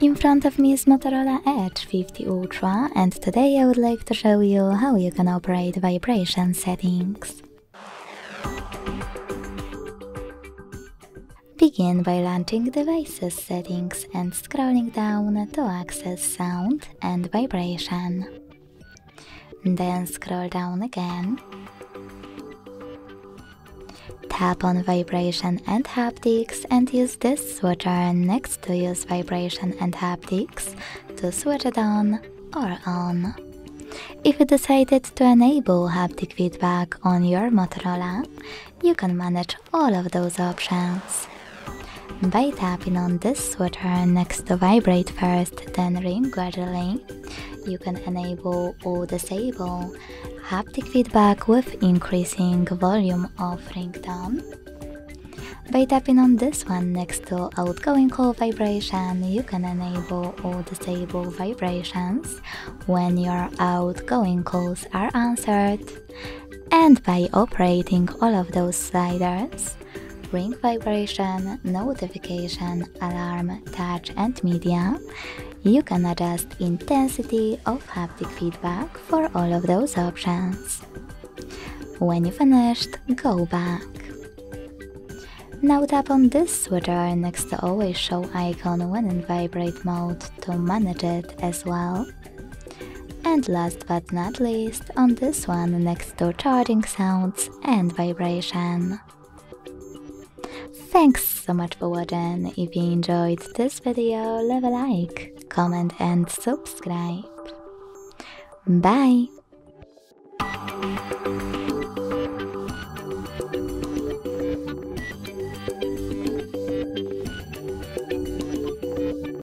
In front of me is Motorola Edge 50 Ultra, and today I would like to show you how you can operate vibration settings. Begin by launching Devices settings and scrolling down to access Sound and Vibration. Then scroll down again. Tap on Vibration and Haptics and use this switcher next to Use Vibration and Haptics to switch it on or on. If you decided to enable haptic feedback on your Motorola, you can manage all of those options. By tapping on this switcher next to Vibrate First, then Ring gradually, you can enable or disable haptic feedback with increasing volume of ringtone. By tapping on this one next to Outgoing Call Vibration, you can enable or disable vibrations when your outgoing calls are answered. And by operating all of those sliders, ring vibration, notification, alarm, touch and media, you can adjust intensity of haptic feedback for all of those options. When you finished, go back. Now tap on this switcher next to Always Show icon when in vibrate mode to manage it as well. And last but not least, on this one next to Charging Sounds and Vibration. Thanks so much for watching. If you enjoyed this video, leave a like, comment and subscribe. Bye!